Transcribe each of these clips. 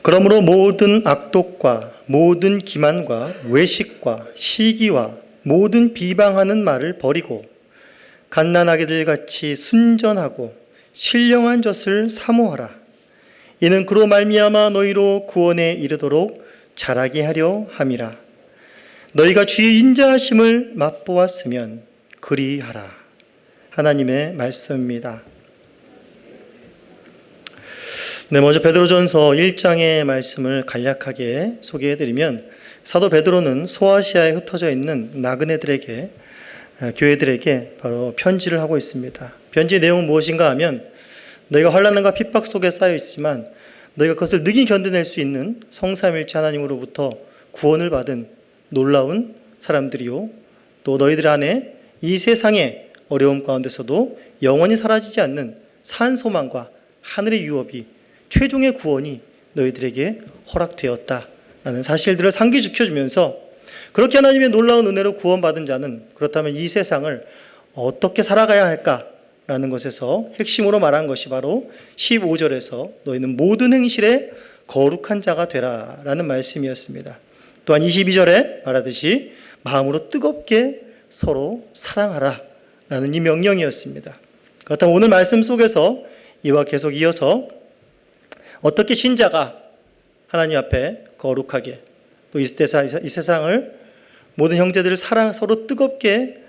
그러므로 모든 악독과 모든 기만과 외식과 시기와 모든 비방하는 말을 버리고 갓난아기들 같이 순전하고 신령한 젖을 사모하라. 이는 그로 말미암아 너희로 구원에 이르도록 자라게 하려 함이라. 너희가 주의 인자하심을 맛보았으면 그리하라. 하나님의 말씀입니다. 네, 먼저 베드로전서 1장의 말씀을 간략하게 소개해드리면 사도 베드로는 소아시아에 흩어져 있는 나그네들에게 교회들에게 바로 편지를 하고 있습니다. 편지의 내용은 무엇인가 하면 너희가 환난과 핍박 속에 쌓여 있지만 너희가 그것을 능히 견뎌낼 수 있는 성삼일체 하나님으로부터 구원을 받은 놀라운 사람들이요, 또 너희들 안에 이 세상의 어려움 가운데서도 영원히 사라지지 않는 산 소망과 하늘의 유업이 최종의 구원이 너희들에게 허락되었다라는 사실들을 상기시켜주면서 그렇게 하나님의 놀라운 은혜로 구원받은 자는 그렇다면 이 세상을 어떻게 살아가야 할까라는 것에서 핵심으로 말한 것이 바로 15절에서 너희는 모든 행실에 거룩한 자가 되라라는 말씀이었습니다. 또한 22절에 말하듯이 마음으로 뜨겁게 서로 사랑하라라는 이 명령이었습니다. 그렇다면 오늘 말씀 속에서 이와 계속 이어서 어떻게 신자가 하나님 앞에 거룩하게 또 이 세상을 모든 형제들을 서로 뜨겁게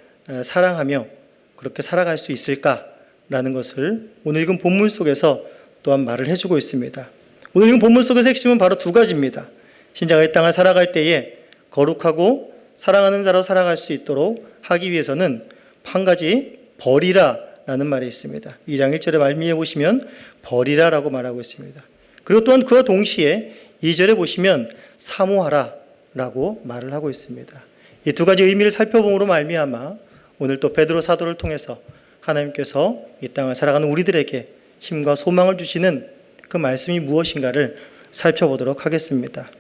사랑하며 그렇게 살아갈 수 있을까라는 것을 오늘 읽은 본문 속에서 또한 말을 해주고 있습니다. 오늘 읽은 본문 속에서 핵심은 바로 두 가지입니다. 신자가 이 땅을 살아갈 때에 거룩하고 사랑하는 자로 살아갈 수 있도록 하기 위해서는 한 가지 버리라 라는 말이 있습니다. 2장 1절에 말미에 보시면 버리라라고 말하고 있습니다. 그리고 또한 그와 동시에 2절에 보시면 사모하라 라고 말을 하고 있습니다. 이 두 가지 의미를 살펴봄으로 말미암아 오늘 또 베드로 사도를 통해서 하나님께서 이 땅을 살아가는 우리들에게 힘과 소망을 주시는 그 말씀이 무엇인가를 살펴보도록 하겠습니다.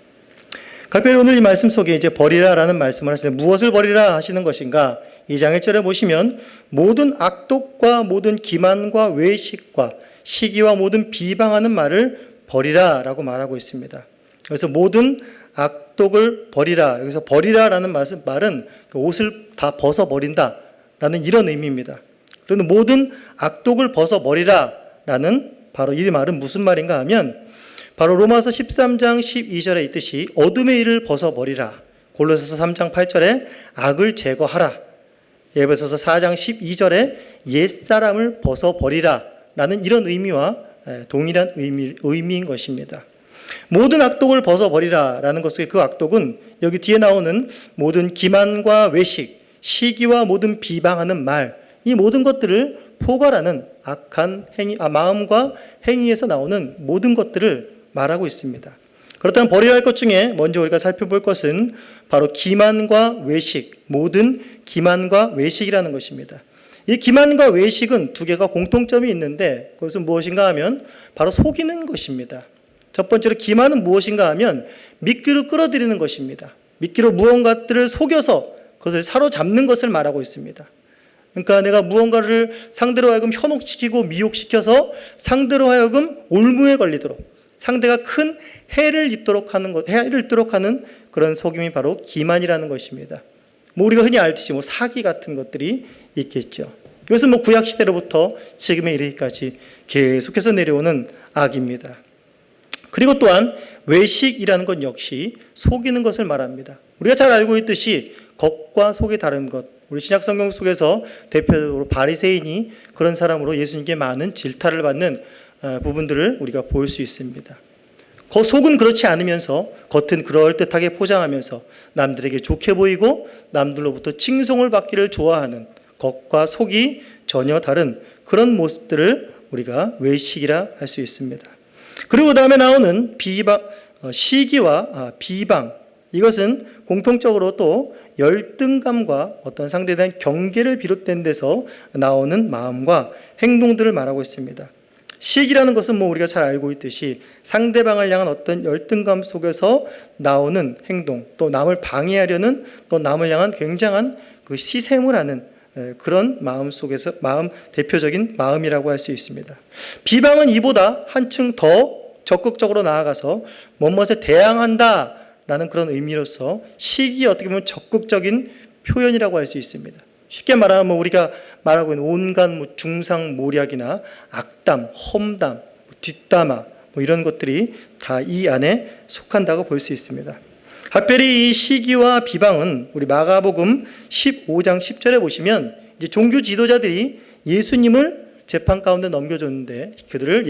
각별히 오늘 이 말씀 속에 이제 버리라라는 말씀을 하시는데 무엇을 버리라 하시는 것인가? 2장 1절에 보시면 모든 악독과 모든 기만과 외식과 시기와 모든 비방하는 말을 버리라라고 말하고 있습니다. 그래서 모든 악독을 버리라. 여기서 버리라라는 말은 옷을 다 벗어버린다라는 이런 의미입니다. 그런데 모든 악독을 벗어버리라라는 바로 이 말은 무슨 말인가 하면 바로 로마서 13장 12절에 있듯이 어둠의 일을 벗어버리라. 골로새서 3장 8절에 악을 제거하라. 에베소서 4장 12절에 옛사람을 벗어버리라 라는 이런 의미와 동일한 의미인 것입니다. 모든 악독을 벗어버리라 라는 것 속에 그 악독은 여기 뒤에 나오는 모든 기만과 외식, 시기와 모든 비방하는 말, 이 모든 것들을 포괄하는 악한 행위, 마음과 행위에서 나오는 모든 것들을 말하고 있습니다. 그렇다면 버려야 할 것 중에 먼저 우리가 살펴볼 것은 바로 기만과 외식, 모든 기만과 외식이라는 것입니다. 이 기만과 외식은 두 개가 공통점이 있는데 그것은 무엇인가 하면 바로 속이는 것입니다. 첫 번째로 기만은 무엇인가 하면 미끼로 끌어들이는 것입니다. 미끼로 무언가들을 속여서 그것을 사로잡는 것을 말하고 있습니다. 그러니까 내가 무언가를 상대로 하여금 현혹시키고 미혹시켜서 상대로 하여금 올무에 걸리도록 상대가 큰 해를 입도록 하는 그런 속임이 바로 기만이라는 것입니다. 우리가 흔히 알듯이 사기 같은 것들이 있겠죠. 이것은 구약 시대로부터 지금에 이르기까지 계속해서 내려오는 악입니다. 그리고 또한 외식이라는 것 역시 속이는 것을 말합니다. 우리가 잘 알고 있듯이 겉과 속이 다른 것. 우리 신약 성경 속에서 대표적으로 바리새인이 그런 사람으로 예수님께 많은 질타를 받는 부분들을 우리가 볼 수 있습니다. 속은 그렇지 않으면서 겉은 그럴듯하게 포장하면서 남들에게 좋게 보이고 남들로부터 칭송을 받기를 좋아하는 겉과 속이 전혀 다른 그런 모습들을 우리가 외식이라 할 수 있습니다. 그리고 그 다음에 나오는 시기와 비방, 이것은 공통적으로 또 열등감과 어떤 상대에 대한 경계를 비롯된 데서 나오는 마음과 행동들을 말하고 있습니다. 시기라는 것은 우리가 잘 알고 있듯이 상대방을 향한 어떤 열등감 속에서 나오는 행동, 또 남을 방해하려는, 또 남을 향한 굉장한 그 시샘을 하는 그런 마음 속에서 대표적인 마음이라고 할 수 있습니다. 비방은 이보다 한층 더 적극적으로 나아가서 뭐뭇에 대항한다라는 그런 의미로서 시기에 어떻게 보면 적극적인 표현이라고 할 수 있습니다. 쉽게 말하면 우리가 말하고 있는 온갖 중상모략이나 악담, 험담, 뒷담화 이런 것들이 다 이 안에 속한다고 볼 수 있습니다. 특별히 이 시기와 비방은 우리 마가복음 15장 10절에 보시면 이제 종교 지도자들이 예수님을 재판 가운데 넘겨줬는데 그들이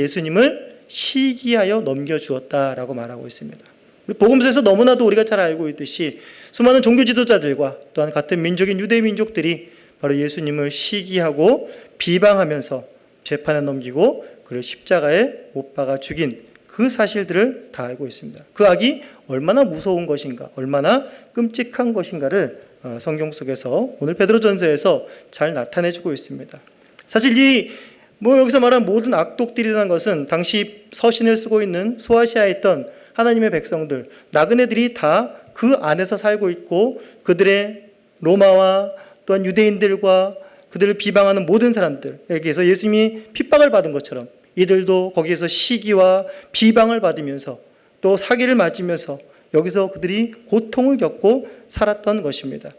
예수님을 시기하여 넘겨주었다라고 말하고 있습니다. 우리 복음서에서 너무나도 우리가 잘 알고 있듯이 수많은 종교 지도자들과 또한 같은 민족인 유대 민족들이 바로 예수님을 시기하고 비방하면서 재판에 넘기고 그를 십자가에 못 박아 죽인 그 사실들을 다 알고 있습니다. 그 악이 얼마나 무서운 것인가, 얼마나 끔찍한 것인가를 성경 속에서 오늘 베드로전서에서 잘 나타내주고 있습니다. 사실 여기서 말한 모든 악독들이라는 것은 당시 서신을 쓰고 있는 소아시아에 있던 하나님의 백성들, 나그네들이 다 그 안에서 살고 있고 그들의 로마와 또한 유대인들과 그들을 비방하는 모든 사람들에게서 예수님이 핍박을 받은 것처럼 이들도 거기에서 시기와 비방을 받으면서 또 사기를 맞으면서 여기서 그들이 고통을 겪고 살았던 것입니다.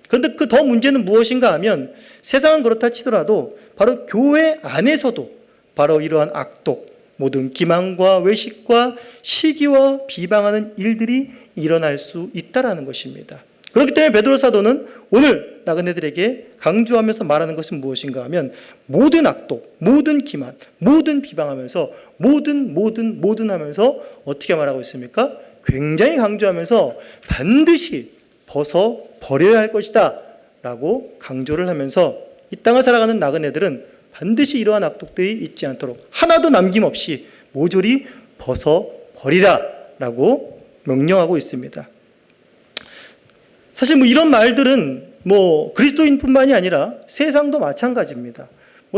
그런데 그 더 문제는 무엇인가 하면 세상은 그렇다 치더라도 바로 교회 안에서도 바로 이러한 악독, 모든 기만과 외식과 시기와 비방하는 일들이 일어날 수 있다라는 것입니다. 그렇기 때문에 베드로 사도는 오늘 나그네들에게 강조하면서 말하는 것은 무엇인가 하면 모든 악독, 모든 기만, 모든 비방하면서 모든 하면서 어떻게 말하고 있습니까? 굉장히 강조하면서 반드시 버려야 할 것이다 라고 강조를 하면서 이 땅을 살아가는 나그네들은 반드시 이러한 악독들이 있지 않도록 하나도 남김없이 모조리 버리라 라고 명령하고 있습니다. 사실 이런 말들은 그리스도인뿐만이 아니라 세상도 마찬가지입니다.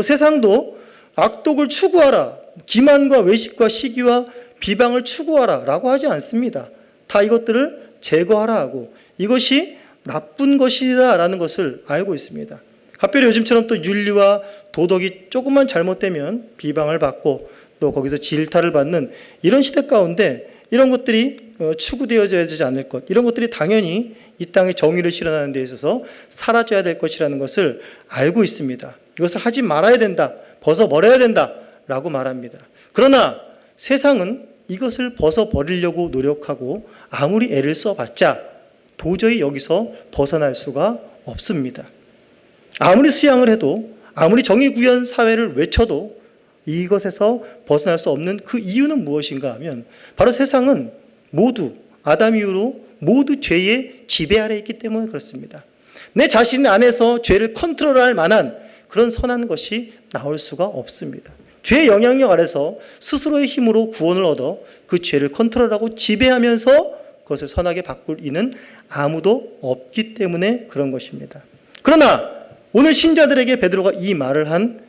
세상도 악독을 추구하라, 기만과 외식과 시기와 비방을 추구하라 라고 하지 않습니다. 다 이것들을 제거하라 하고 이것이 나쁜 것이다 라는 것을 알고 있습니다. 하필 요즘처럼 또 윤리와 도덕이 조금만 잘못되면 비방을 받고 또 거기서 질타를 받는 이런 시대 가운데 이런 것들이 추구되어져야 되지 않을 것, 이런 것들이 당연히 이 땅에 정의를 실현하는 데 있어서 사라져야 될 것이라는 것을 알고 있습니다. 이것을 하지 말아야 된다, 벗어버려야 된다라고 말합니다. 그러나 세상은 이것을 벗어버리려고 노력하고 아무리 애를 써봤자 도저히 여기서 벗어날 수가 없습니다. 아무리 수양을 해도 아무리 정의구현 사회를 외쳐도 이것에서 벗어날 수 없는 그 이유는 무엇인가 하면 바로 세상은 모두 아담 이후로 모두 죄의 지배 아래에 있기 때문에 그렇습니다. 내 자신 안에서 죄를 컨트롤할 만한 그런 선한 것이 나올 수가 없습니다. 죄의 영향력 아래서 스스로의 힘으로 구원을 얻어 그 죄를 컨트롤하고 지배하면서 그것을 선하게 바꿀 이는 아무도 없기 때문에 그런 것입니다. 그러나 오늘 신자들에게 베드로가 이 말을 한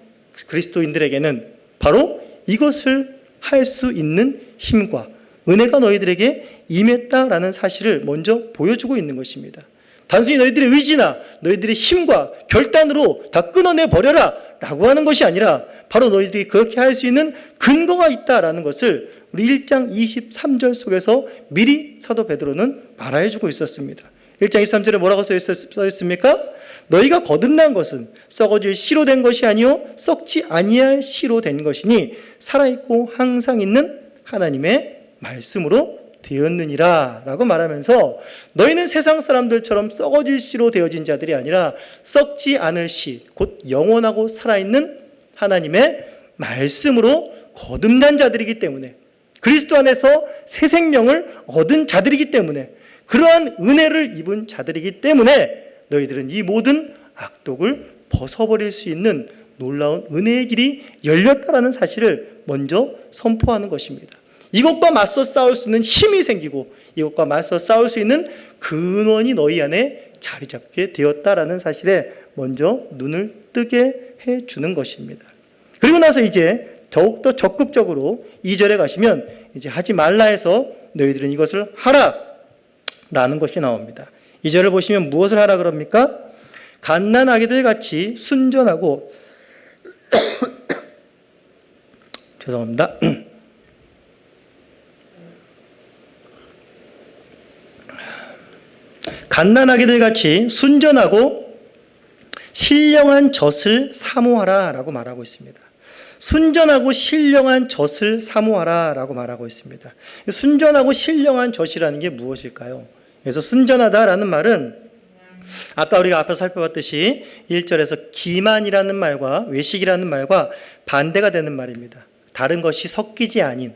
그리스도인들에게는 바로 이것을 할 수 있는 힘과 은혜가 너희들에게 임했다라는 사실을 먼저 보여주고 있는 것입니다. 단순히 너희들의 의지나 너희들의 힘과 결단으로 다 끊어내 버려라 라고 하는 것이 아니라 바로 너희들이 그렇게 할 수 있는 근거가 있다라는 것을 우리 1장 23절 속에서 미리 사도 베드로는 말해주고 있었습니다. 1장 23절에 뭐라고 써 있습니까? 너희가 거듭난 것은 썩어질 씨로 된 것이 아니요 썩지 아니할 씨로 된 것이니 살아있고 항상 있는 하나님의 말씀으로 되었느니라 라고 말하면서 너희는 세상 사람들처럼 썩어질 씨로 되어진 자들이 아니라 썩지 않을 씨, 곧 영원하고 살아있는 하나님의 말씀으로 거듭난 자들이기 때문에 그리스도 안에서 새 생명을 얻은 자들이기 때문에 그러한 은혜를 입은 자들이기 때문에 너희들은 이 모든 악독을 벗어버릴 수 있는 놀라운 은혜의 길이 열렸다라는 사실을 먼저 선포하는 것입니다. 이것과 맞서 싸울 수 있는 힘이 생기고 이것과 맞서 싸울 수 있는 근원이 너희 안에 자리 잡게 되었다라는 사실에 먼저 눈을 뜨게 해주는 것입니다. 그리고 나서 이제 더욱더 적극적으로 2절에 가시면 이제 하지 말라 해서 너희들은 이것을 하라 라는 것이 나옵니다. 2절을 보시면 무엇을 하라 그럽니까? 갓난아기들 같이 순전하고 죄송합니다. 갓난아기들 같이 순전하고 신령한 젖을 사모하라 라고 말하고 있습니다. 순전하고 신령한 젖을 사모하라 라고 말하고 있습니다. 순전하고 신령한 젖이라는 게 무엇일까요? 그래서 순전하다라는 말은 아까 우리가 앞에서 살펴봤듯이 1절에서 기만이라는 말과 외식이라는 말과 반대가 되는 말입니다. 다른 것이 섞이지 아닌,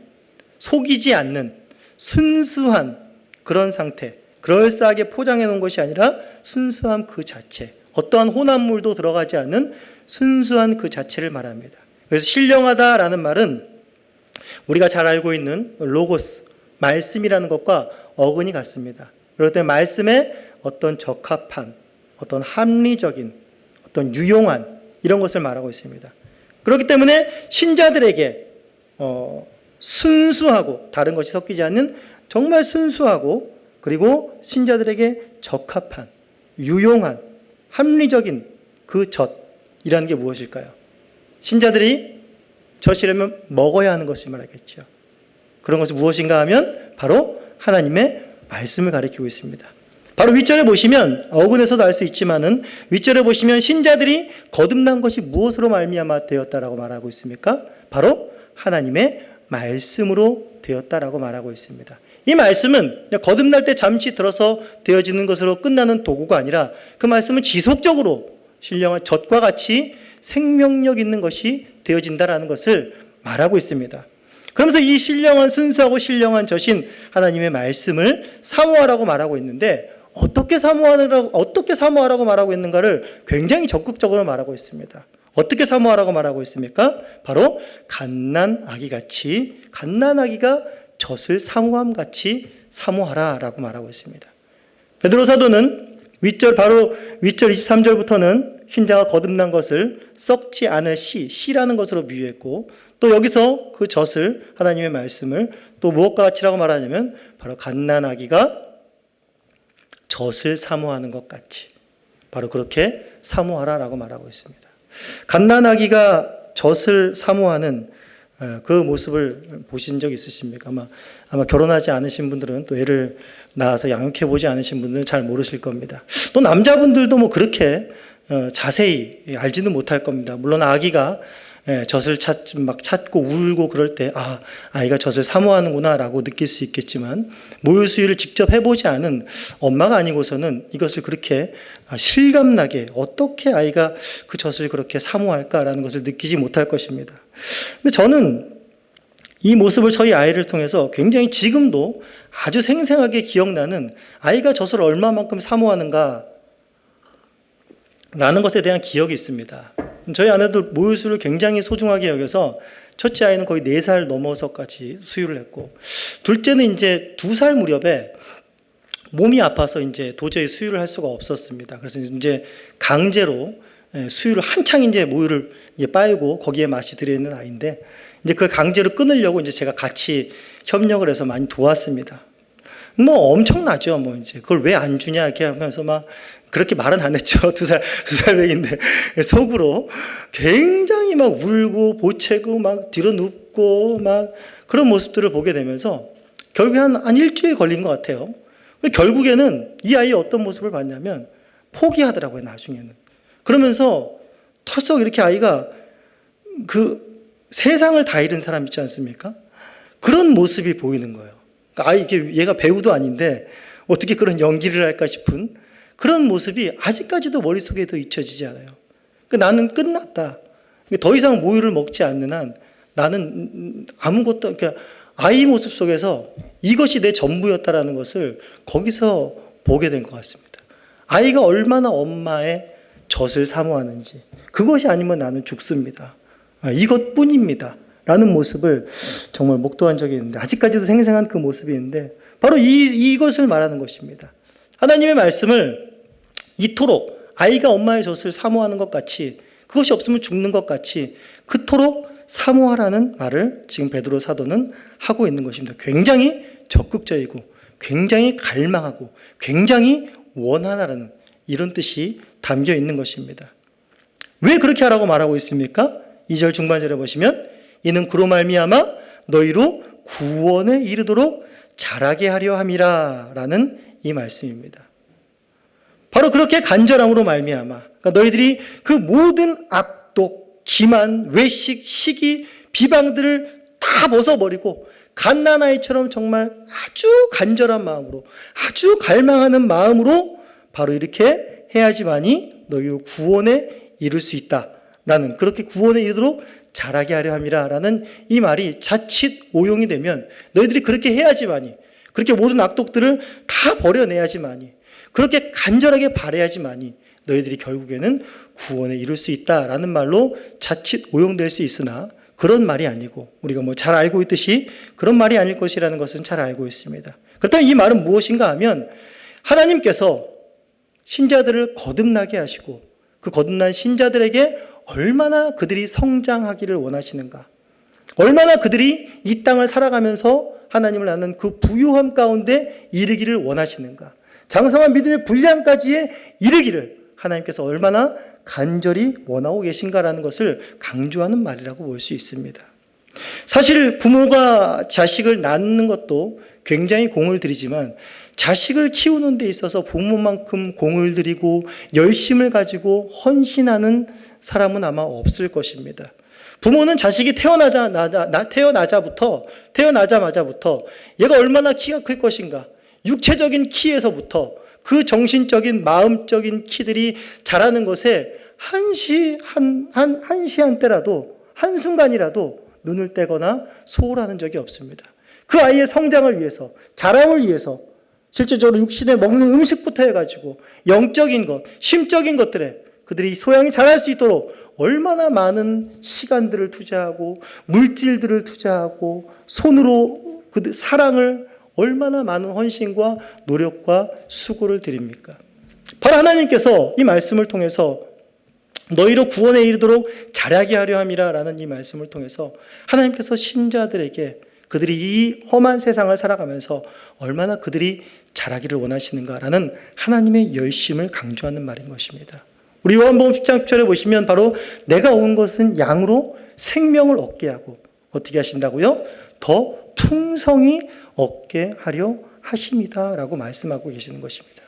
속이지 않는 순수한 그런 상태, 그럴싸하게 포장해 놓은 것이 아니라 순수함 그 자체, 어떠한 혼합물도 들어가지 않는 순수한 그 자체를 말합니다. 그래서 신령하다라는 말은 우리가 잘 알고 있는 로고스, 말씀이라는 것과 어근이 같습니다. 그렇기 때문에 말씀에 어떤 적합한, 어떤 합리적인, 어떤 유용한 이런 것을 말하고 있습니다. 그렇기 때문에 신자들에게 순수하고 다른 것이 섞이지 않는 정말 순수하고 그리고 신자들에게 적합한, 유용한, 합리적인 그 젖이라는 게 무엇일까요? 신자들이 젖이라면 먹어야 하는 것을 말하겠죠. 그런 것이 무엇인가 하면 바로 하나님의 말씀을 가리키고 있습니다. 바로 윗절에 보시면 어근에서도 알 수 있지만은 윗절에 보시면 신자들이 거듭난 것이 무엇으로 말미암아 되었다라고 말하고 있습니까? 바로 하나님의 말씀으로 되었다라고 말하고 있습니다. 이 말씀은 거듭날 때 잠시 들어서 되어지는 것으로 끝나는 도구가 아니라 그 말씀은 지속적으로 신령한 젖과 같이 생명력 있는 것이 되어진다라는 것을 말하고 있습니다. 그러면서 이 신령한 순수하고 신령한 젖인 하나님의 말씀을 사모하라고 말하고 있는데 어떻게 사모하라고 말하고 있는가를 굉장히 적극적으로 말하고 있습니다. 어떻게 사모하라고 말하고 있습니까? 바로 갓난아기같이, 갓난아기가 젖을 사모함같이 사모하라라고 말하고 있습니다. 베드로 사도는 바로 윗절 23절부터는 신자가 거듭난 것을 썩지 않을 씨라는 것으로 비유했고, 또 여기서 그 젖을, 하나님의 말씀을 또 무엇과 같이라고 말하냐면 바로 갓난아기가 젖을 사모하는 것 같이, 바로 그렇게 사모하라라고 말하고 있습니다. 갓난아기가 젖을 사모하는 그 모습을 보신 적 있으십니까? 아마 결혼하지 않으신 분들은, 또 애를 낳아서 양육해보지 않으신 분들은 잘 모르실 겁니다. 또 남자분들도 그렇게 자세히 알지는 못할 겁니다. 물론 아기가 젖을 찾고 울고 그럴 때 아이가 젖을 사모하는구나 라고 느낄 수 있겠지만, 모유 수유를 직접 해보지 않은 엄마가 아니고서는 이것을 그렇게 실감나게 어떻게 아이가 그 젖을 그렇게 사모할까라는 것을 느끼지 못할 것입니다. 근데 저는 이 모습을 저희 아이를 통해서 굉장히 지금도 아주 생생하게 기억나는, 아이가 젖을 얼마만큼 사모하는가 라는 것에 대한 기억이 있습니다. 저희 아내도 모유수유를 굉장히 소중하게 여겨서 첫째 아이는 거의 4살 넘어서까지 수유를 했고, 둘째는 이제 2살 무렵에 몸이 아파서 이제 도저히 수유를 할 수가 없었습니다. 그래서 이제 강제로 수유를 한창 이제 모유를 빨고 거기에 맛이 들어있는 아이인데, 이제 그걸 강제로 끊으려고 이제 제가 같이 협력을 해서 많이 도왔습니다. 엄청나죠. 이제 그걸 왜 안 주냐 이렇게 하면서 그렇게 말은 안 했죠. 2살 배기인데 속으로 굉장히 울고 보채고 뒤로 눕고 그런 모습들을 보게 되면서 결국에 한 일주일 걸린 것 같아요. 결국에는 이 아이의 어떤 모습을 봤냐면 포기하더라고요, 나중에는. 그러면서 털썩 이렇게 아이가 그 세상을 다 잃은 사람 있지 않습니까? 그런 모습이 보이는 거예요. 그러니까 얘가 배우도 아닌데 어떻게 그런 연기를 할까 싶은 그런 모습이 아직까지도 머릿속에 더 잊혀지지 않아요. 나는 끝났다. 더 이상 모유를 먹지 않는 한 나는 아무것도, 그러니까 아이 모습 속에서 이것이 내 전부였다라는 것을 거기서 보게 된 것 같습니다. 아이가 얼마나 엄마의 젖을 사모하는지, 그것이 아니면 나는 죽습니다. 이것뿐입니다. 라는 모습을 정말 목도한 적이 있는데, 아직까지도 생생한 그 모습이 있는데, 바로 이것을 말하는 것입니다. 하나님의 말씀을 이토록 아이가 엄마의 젖을 사모하는 것 같이, 그것이 없으면 죽는 것 같이 그토록 사모하라는 말을 지금 베드로 사도는 하고 있는 것입니다. 굉장히 적극적이고 굉장히 갈망하고 굉장히 원하라는 이런 뜻이 담겨 있는 것입니다. 왜 그렇게 하라고 말하고 있습니까? 2절 중반절에 보시면 이는 그로 말미암아 너희로 구원에 이르도록 자라게 하려 함이라 라는 이 말씀입니다. 바로 그렇게 간절함으로 말미암아 그러니까 너희들이 그 모든 악독, 기만, 외식, 시기, 비방들을 다 벗어버리고 갓난아이처럼 정말 아주 간절한 마음으로 아주 갈망하는 마음으로 바로 이렇게 해야지만이 너희로 구원에 이룰 수 있다라는 그렇게 구원에 이르도록 자라게 하려 함이라라는 이 말이 자칫 오용이 되면 너희들이 그렇게 해야지만이 그렇게 모든 악독들을 다 버려내야지만이 그렇게 간절하게 바라야지만이 너희들이 결국에는 구원에 이룰 수 있다라는 말로 자칫 오용될 수 있으나 그런 말이 아니고 우리가 뭐 잘 알고 있듯이 그런 말이 아닐 것이라는 것은 잘 알고 있습니다. 그렇다면 이 말은 무엇인가 하면 하나님께서 신자들을 거듭나게 하시고 그 거듭난 신자들에게 얼마나 그들이 성장하기를 원하시는가, 얼마나 그들이 이 땅을 살아가면서 하나님을 아는 그 부유함 가운데 이르기를 원하시는가, 장성한 믿음의 분량까지에 이르기를 하나님께서 얼마나 간절히 원하고 계신가라는 것을 강조하는 말이라고 볼 수 있습니다. 사실 부모가 자식을 낳는 것도 굉장히 공을 들이지만 자식을 키우는 데 있어서 부모만큼 공을 들이고 열심을 가지고 헌신하는 사람은 아마 없을 것입니다. 부모는 자식이 태어나자마자부터 얘가 얼마나 키가 클 것인가, 육체적인 키에서부터 그 정신적인 마음적인 키들이 자라는 것에 한시한때라도 한순간이라도 눈을 떼거나 소홀하는 적이 없습니다. 그 아이의 성장을 위해서, 자람을 위해서 실제적으로 육신에 먹는 음식부터 해가지고 영적인 것, 심적인 것들에 그들이 소양이 자랄 수 있도록 얼마나 많은 시간들을 투자하고 물질들을 투자하고 손으로 그 사랑을 얼마나 많은 헌신과 노력과 수고를 드립니까? 바로 하나님께서 이 말씀을 통해서 너희로 구원에 이르도록 자라게 하려 함이라 라는 이 말씀을 통해서 하나님께서 신자들에게 그들이 이 험한 세상을 살아가면서 얼마나 그들이 자라기를 원하시는가라는 하나님의 열심을 강조하는 말인 것입니다. 우리 요한복음 10장 10절에 보시면 바로 내가 온 것은 양으로 생명을 얻게 하고 어떻게 하신다고요? 더 풍성히 얻게 하려 하십니다 라고 말씀하고 계시는 것입니다.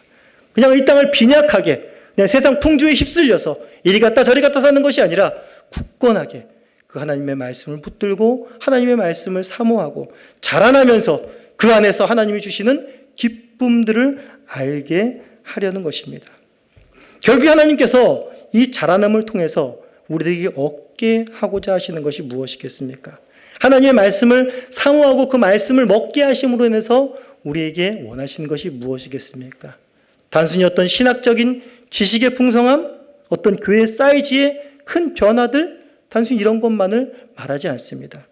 그냥 이 땅을 빈약하게 그냥 세상 풍조에 휩쓸려서 이리 갔다 저리 갔다 사는 것이 아니라 굳건하게 그 하나님의 말씀을 붙들고 하나님의 말씀을 사모하고 자라나면서 그 안에서 하나님이 주시는 기쁨들을 알게 하려는 것입니다. 결국 하나님께서 이 자라남을 통해서 우리들에게 얻게 하고자 하시는 것이 무엇이겠습니까? 하나님의 말씀을 사모하고 그 말씀을 먹게 하심으로 인해서 우리에게 원하시는 것이 무엇이겠습니까? 단순히 어떤 신학적인 지식의 풍성함, 어떤 교회 사이즈의 큰 변화들, 단순히 이런 것만을 말하지 않습니다.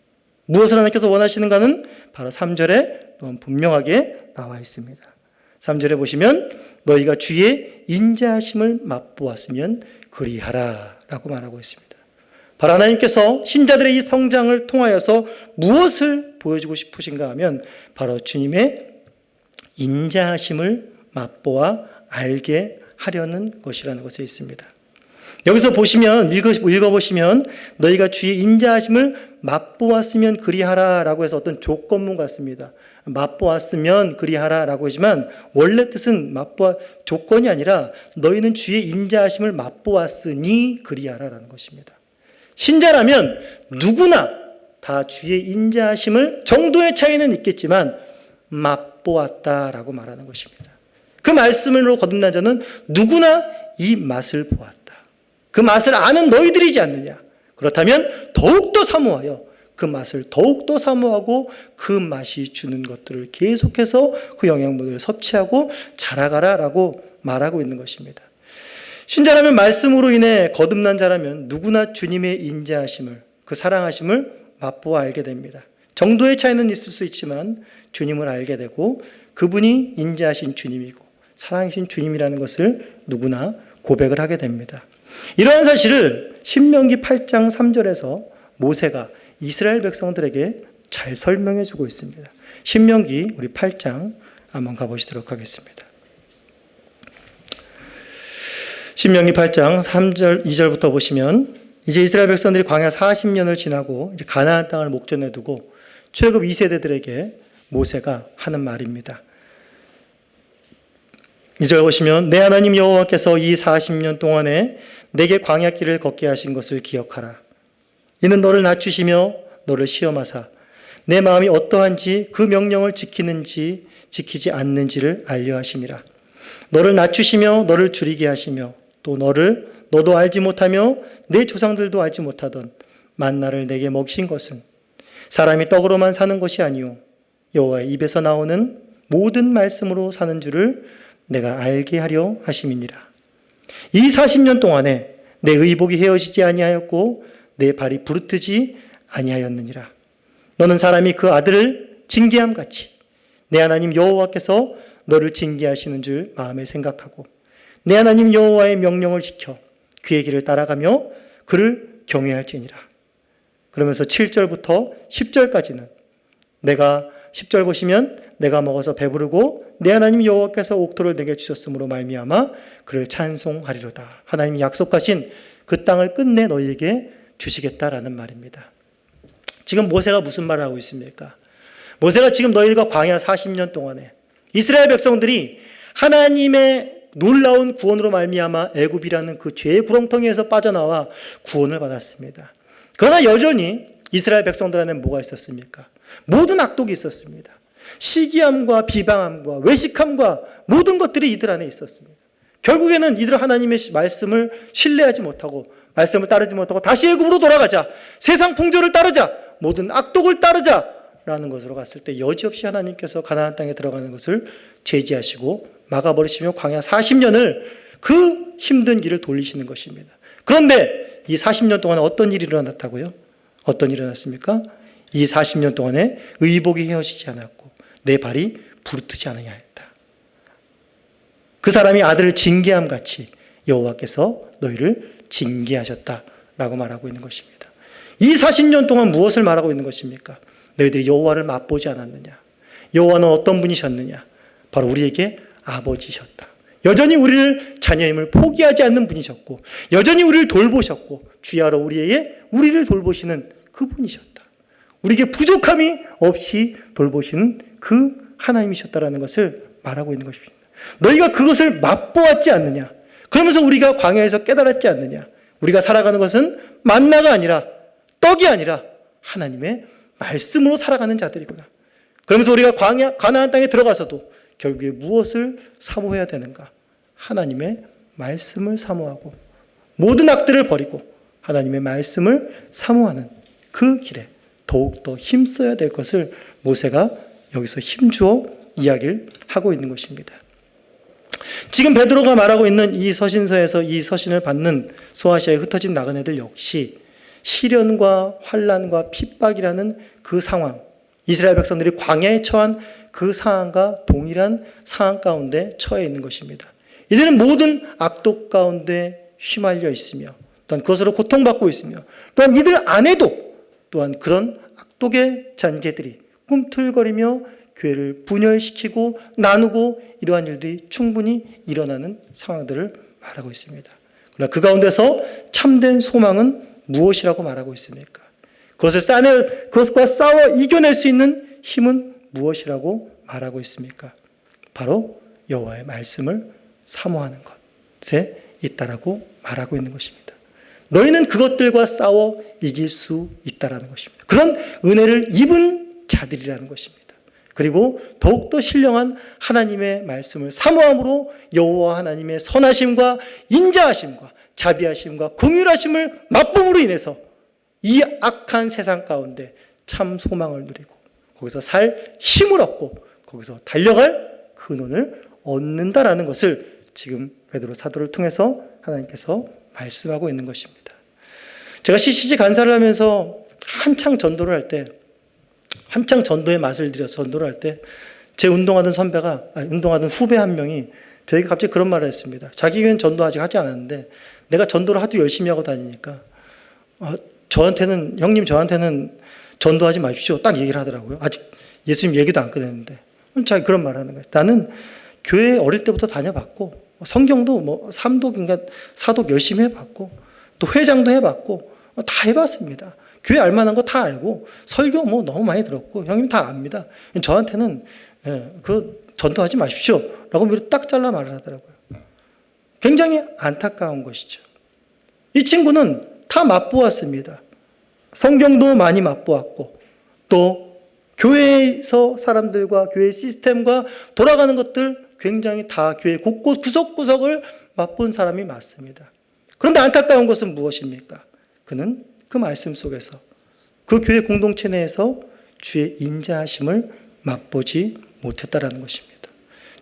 무엇을 하나님께서 원하시는가는 바로 3절에 또한 분명하게 나와 있습니다. 3절에 보시면 너희가 주의 인자하심을 맛보았으면 그리하라 라고 말하고 있습니다. 바로 하나님께서 신자들의 이 성장을 통하여서 무엇을 보여주고 싶으신가 하면 바로 주님의 인자하심을 맛보아 알게 하려는 것이라는 것에 있습니다. 여기서 보시면 읽어보시면 너희가 주의 인자하심을 맛보았으면 그리하라 라고 해서 어떤 조건문 같습니다. 맛보았으면 그리하라 라고 하지만 원래 뜻은 조건이 아니라 너희는 주의 인자하심을 맛보았으니 그리하라 라는 것입니다. 신자라면 누구나 다 주의 인자하심을 정도의 차이는 있겠지만 맛보았다라고 말하는 것입니다. 그 말씀으로 거듭난 자는 누구나 이 맛을 보았다. 그 맛을 아는 너희들이지 않느냐. 그렇다면 더욱더 사모하여 그 맛을 더욱더 사모하고 그 맛이 주는 것들을 계속해서 그 영양분을 섭취하고 자라가라라고 말하고 있는 것입니다. 신자라면 말씀으로 인해 거듭난 자라면 누구나 주님의 인자하심을 그 사랑하심을 맛보아 알게 됩니다. 정도의 차이는 있을 수 있지만 주님을 알게 되고 그분이 인자하신 주님이고 사랑하신 주님이라는 것을 누구나 고백을 하게 됩니다. 이러한 사실을 신명기 8장 3절에서 모세가 이스라엘 백성들에게 잘 설명해 주고 있습니다. 신명기 우리 8장 한번 가보시도록 하겠습니다. 신명기 8장 3절 2절부터 보시면 이제 이스라엘 백성들이 광야 40년을 지나고 이제 가나안 땅을 목전에 두고 출애굽 2세대들에게 모세가 하는 말입니다. 2절 보시면 내 하나님 여호와께서 이 40년 동안에 내게 광야길을 걷게 하신 것을 기억하라. 이는 너를 낮추시며 너를 시험하사 내 마음이 어떠한지 그 명령을 지키는지 지키지 않는지를 알려 하심이라. 너를 낮추시며 너를 줄이게 하시며 또 너도 알지 못하며 내 조상들도 알지 못하던 만나를 내게 먹이신 것은 사람이 떡으로만 사는 것이 아니요 여호와의 입에서 나오는 모든 말씀으로 사는 줄을 내가 알게 하려 하심이니라. 이 40년 동안에 내 의복이 헤어지지 아니하였고 내 발이 부르트지 아니하였느니라. 너는 사람이 그 아들을 징계함 같이 내 하나님 여호와께서 너를 징계하시는 줄 마음에 생각하고 내 하나님 여호와의 명령을 지켜 그의 길을 따라가며 그를 경외할지니라. 그러면서 7절부터 10절까지는 10절 보시면 내가 먹어서 배부르고 내 하나님 여호와께서 옥토를 내게 주셨으므로 말미암아 그를 찬송하리로다. 하나님이 약속하신 그 땅을 끝내 너희에게 주시겠다라는 말입니다. 지금 모세가 무슨 말을 하고 있습니까? 모세가 지금 너희들과 광야 40년 동안에 이스라엘 백성들이 하나님의 놀라운 구원으로 말미암아 애굽이라는 그 죄의 구렁텅이에서 빠져나와 구원을 받았습니다. 그러나 여전히 이스라엘 백성들 안에 뭐가 있었습니까? 모든 악독이 있었습니다. 시기함과 비방함과 외식함과 모든 것들이 이들 안에 있었습니다. 결국에는 이들 하나님의 말씀을 신뢰하지 못하고 말씀을 따르지 못하고 다시 애굽으로 돌아가자, 세상 풍조를 따르자, 모든 악독을 따르자라는 것으로 갔을 때 여지없이 하나님께서 가나안 땅에 들어가는 것을 제지하시고 막아버리시며 광야 40년을 그 힘든 길을 돌리시는 것입니다. 그런데 이 40년 동안에 어떤 일이 일어났다고요? 어떤 일이 일어났습니까? 이 40년 동안에 의복이 헤어지지 않았고 내 발이 부르트지 않으냐 했다. 그 사람이 아들을 징계함 같이 여호와께서 너희를 징계하셨다라고 말하고 있는 것입니다. 이 40년 동안 무엇을 말하고 있는 것입니까? 너희들이 여호와를 맛보지 않았느냐? 여호와는 어떤 분이셨느냐? 바로 우리에게 아버지셨다. 여전히 우리를 자녀임을 포기하지 않는 분이셨고 여전히 우리를 돌보셨고 주야로 우리를 돌보시는 그분이셨다. 우리에게 부족함이 없이 돌보시는 그 하나님이셨다라는 것을 말하고 있는 것입니다. 너희가 그것을 맛보았지 않느냐? 그러면서 우리가 광야에서 깨달았지 않느냐? 우리가 살아가는 것은 만나가 아니라 떡이 아니라 하나님의 말씀으로 살아가는 자들이구나. 그러면서 우리가 가나안 땅에 들어가서도 결국에 무엇을 사모해야 되는가? 하나님의 말씀을 사모하고 모든 악들을 버리고 하나님의 말씀을 사모하는 그 길에 더욱더 힘써야 될 것을 모세가 여기서 힘주어 이야기를 하고 있는 것입니다. 지금 베드로가 말하고 있는 이 서신서에서 이 서신을 받는 소아시아에 흩어진 나그네들 역시 시련과 환난과 핍박이라는 그 상황, 이스라엘 백성들이 광야에 처한 그 상황과 동일한 상황 가운데 처해 있는 것입니다. 이들은 모든 악독 가운데 휘말려 있으며 또한 그것으로 고통받고 있으며 또한 이들 안에도 또한 그런 악독의 잔재들이 꿈틀거리며 교회를 분열시키고 나누고 이러한 일들이 충분히 일어나는 상황들을 말하고 있습니다. 그러나 그 가운데서 참된 소망은 무엇이라고 말하고 있습니까? 그것과 싸워 이겨낼 수 있는 힘은 무엇이라고 말하고 있습니까? 바로 여호와의 말씀을 사모하는 것에 있다라고 말하고 있는 것입니다. 너희는 그것들과 싸워 이길 수 있다라는 것입니다. 그런 은혜를 입은 자들이라는 것입니다. 그리고 더욱더 신령한 하나님의 말씀을 사모함으로 여호와 하나님의 선하심과 인자하심과 자비하심과 긍휼하심을 맛봄으로 인해서 이 악한 세상 가운데 참 소망을 누리고 거기서 살 힘을 얻고 거기서 달려갈 근원을 얻는다라는 것을 지금 베드로 사도를 통해서 하나님께서 말씀하고 있는 것입니다. 제가 CCG 간사를 하면서 한창 전도의 맛을 들여서 전도를 할 때 제 운동하던 후배 한 명이 저에게 갑자기 그런 말을 했습니다. 자기는 전도 아직 하지 않았는데 내가 전도를 하도 열심히 하고 다니니까 형님 저한테는 전도하지 마십시오. 딱 얘기를 하더라고요. 아직 예수님 얘기도 안 꺼냈는데. 자기 그런 말을 하는 거예요. 나는 교회 어릴 때부터 다녀봤고 성경도 삼독인가 사독 열심히 해봤고 또 회장도 해봤고 다 해봤습니다. 교회 알만한 거 다 알고 설교 너무 많이 들었고 형님 다 압니다. 저한테는 그 전도하지 마십시오 라고 미리 딱 잘라 말을 하더라고요. 굉장히 안타까운 것이죠. 이 친구는 다 맛보았습니다. 성경도 많이 맛보았고 또 교회에서 사람들과 교회 시스템과 돌아가는 것들 굉장히 다 교회 곳곳 구석구석을 맛본 사람이 맞습니다. 그런데 안타까운 것은 무엇입니까? 그는 그 말씀 속에서 그 교회 공동체 내에서 주의 인자하심을 맛보지 못했다라는 것입니다.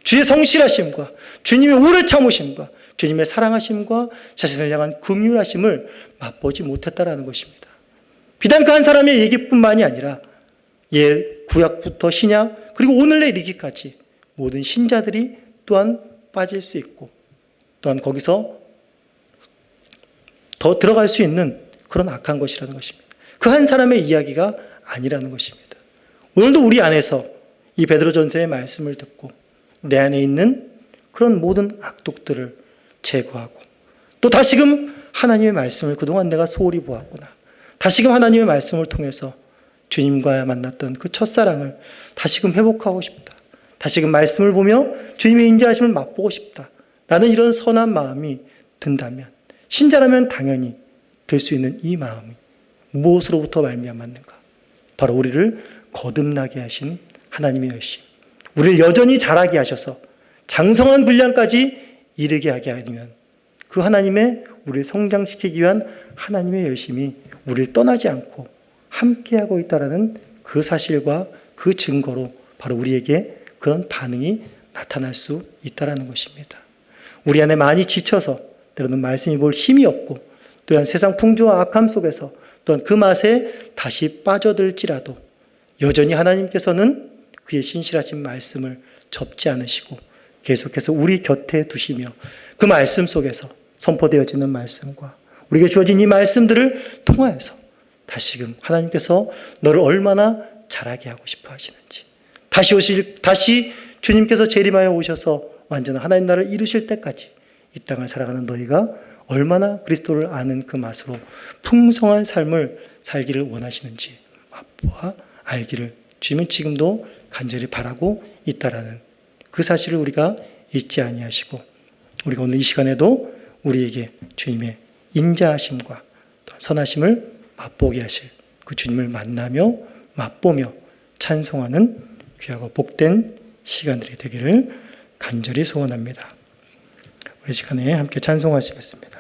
주의 성실하심과 주님의 오래 참으심과 주님의 사랑하심과 자신을 향한 긍휼하심을 맛보지 못했다라는 것입니다. 비단 그 한 사람의 얘기뿐만이 아니라 구약부터 신약 그리고 오늘날 이르기까지 모든 신자들이 또한 빠질 수 있고 또한 거기서 더 들어갈 수 있는 그런 악한 것이라는 것입니다. 그 한 사람의 이야기가 아니라는 것입니다. 오늘도 우리 안에서 이 베드로전서의 말씀을 듣고 내 안에 있는 그런 모든 악독들을 제거하고 또 다시금 하나님의 말씀을 그동안 내가 소홀히 보았구나. 다시금 하나님의 말씀을 통해서 주님과 만났던 그 첫사랑을 다시금 회복하고 싶다. 다시금 말씀을 보며 주님의 인자하심을 맛보고 싶다. 라는 이런 선한 마음이 든다면 신자라면 당연히 들 수 있는 이 마음이 무엇으로부터 말미암았는가? 바로 우리를 거듭나게 하신 하나님의 열심, 우리를 여전히 자라게 하셔서 장성한 분량까지 이르게 하게 하면 그 하나님의 우리를 성장시키기 위한 하나님의 열심이 우리를 떠나지 않고 함께하고 있다는 그 사실과 그 증거로 바로 우리에게 그런 반응이 나타날 수 있다는 것입니다. 우리 안에 많이 지쳐서 때로는 말씀이 볼 힘이 없고 또한 세상 풍조와 악함 속에서 또한 그 맛에 다시 빠져들지라도 여전히 하나님께서는 그의 신실하신 말씀을 접지 않으시고 계속해서 우리 곁에 두시며 그 말씀 속에서 선포되어지는 말씀과 우리에게 주어진 이 말씀들을 통하여서 다시금 하나님께서 너를 얼마나 자라게 하고 싶어 하시는지 다시 주님께서 재림하여 오셔서 완전한 하나님 나라를 이루실 때까지 이 땅을 살아가는 너희가 얼마나 그리스도를 아는 그 맛으로 풍성한 삶을 살기를 원하시는지 맛보아 알기를 주님은 지금도 간절히 바라고 있다라는 그 사실을 우리가 잊지 아니하시고 우리가 오늘 이 시간에도 우리에게 주님의 인자하심과 선하심을 맛보게 하실 그 주님을 만나며 맛보며 찬송하는 귀하고 복된 시간들이 되기를 간절히 소원합니다. 우리 시간에 함께 찬송하시겠습니다.